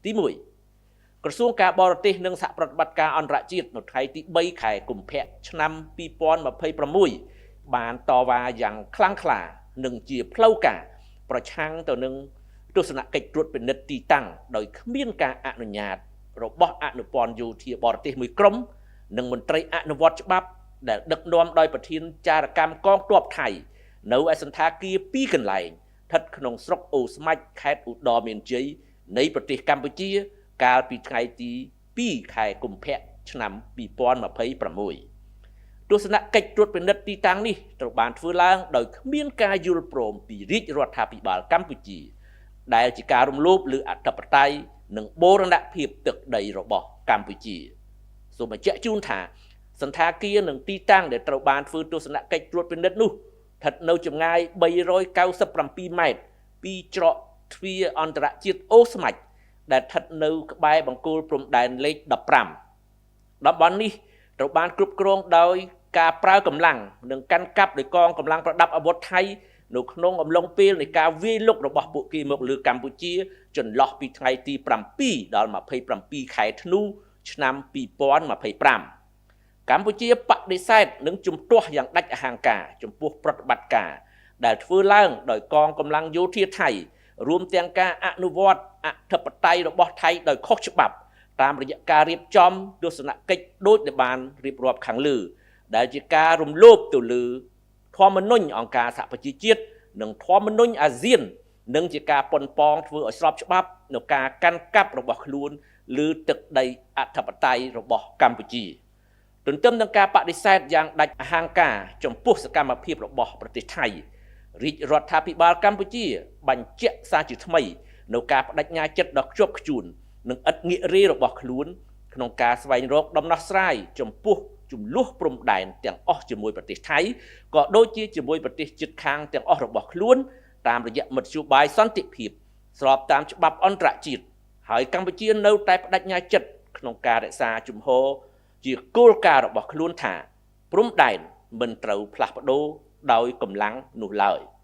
ទី1ក្រសួងការបរទេសនិងសហប្រតិបត្តិការអន្តរជាតិនៅថ្ងៃទី3ខែកុម្ភៈឆ្នាំ2026បានតវ៉ាយ៉ាងខ្លាំងក្លានិងជាផ្លូវការប្រឆាំងទៅនឹងទស្សនកិច្ចត្រួតពិនិត្យទីតាំងដោយគ្មានការអនុញ្ញាតរបស់អនុព័ន្ធយោធាបរទេសមួយក្រុមនិងមន្ត្រីអនុវត្តច្បាប់ដែលដឹកនាំដោយប្រធានចារកម្មកងទ័ពថៃនៅឯសន្តាគារ2កន្លែងស្ថិតក្នុងស្រុកអូស្មាច់ខេត្តឧត្តរមានជ័យនៃប្រទេសកម្ពុជាកាលពីថ្ងៃទី2ខែកុម្ភៈឆ្នាំ2026ទស្សនកិច្ចត្រួតពិនិត្យទីតាំងនេះត្រូវបានធ្វើឡើងដោយគ្មានការយល់ព្រមពីរាជរដ្ឋាភិបាលកម្ពុជាដែលជាការរំលោភលើអធិបតេយ្យនិងបូរណភាពទឹកដីរបស់កម្ពុជាសូមបញ្ជាក់ជូនថាសន្តាគារនិងទីតាំងដែលត្រូវបានធ្វើទស្សនកិច្ចត្រួតពិនិត្យនោះស្ថិតនៅចម្ងាយ397ម៉ែត្រពីច្រកទ្វារអន្តរជាតិអូស្មាច់ដែលស្ថិតនៅក្បែរបង្គោលព្រំដែនលេខ15តំបន់នេះត្រូវបានគ្រប់គ្រងដោយការប្រើកម្លាំងនិងកាន់កាប់ដោយកងកម្លាំងប្រដាប់អាវុធថៃនៅក្នុងអំឡុងពេលនៃការវាយលុករបស់ពួកគេមកលើកម្ពុជាចន្លោះពីថ្ងៃទី7ដល់27ខែធ្នូឆ្នាំ2025កម្ពុជាបដិសេធនិងជំទាស់យ៉ាងដាច់អហង្ការចំពោះប្រតិបត្តិការដែលធ្វើឡើងដោយកងកម្លាំងយោធាថៃរួមទាំងការអនុវត្តអធិបតេយ្យរបស់ថៃដោយខុសច្បាប់តាមរយៈការរៀបចំទស្សនកិច្ចដូចដែលបានរៀបរាប់ខាងលើដែលជាការរំលោភទៅលើធម្មនុញ្ញអង្គការសហប្រជាជាតិនិងធម្មនុញ្ញអាស៊ាននិងជាការប៉ុនប៉ងធ្វើឲ្យស្របច្បាប់នៅការកាន់កាប់របស់ខ្លួនលើទឹកដីអធិបតេយ្យរបស់កម្ពុជាទន្ទឹមនឹងការបដិសេធយ៉ាងដាច់អហង្ការចំពោះសកម្មភាពរបស់ប្រទេសថៃរាជរដ្ឋាភិបាលកម្ពុជាបញ្ជាក់សារជាថ្មីនៅការបដិញ្ញាចិត្តដ៏ខ្ជាប់ខ្ជួននិងឥតងាករេរបស់ខ្លួនក្នុងការស្វែងរកដំណោះស្រាយចំពោះចំនួនព្រំដែនទាំងអស់ជាមួយប្រទេសថៃក៏ដូចជាជាមួយប្រទេសជិតខាងទាំងអស់របស់ខ្លួនតាមរយៈមធ្យោបាយសន្តិភាពស្របតាមច្បាប់អន្តរជាតិហើយកម្ពុជានៅតែបដិញ្ញាចិត្តក្នុងការរក្សាជំហរជាគោលការណ៍របស់ខ្លួនថាព្រំដែនមិនត្រូវផ្លាស់ប្ដូរដោយកម្លាំងនោះឡើយ។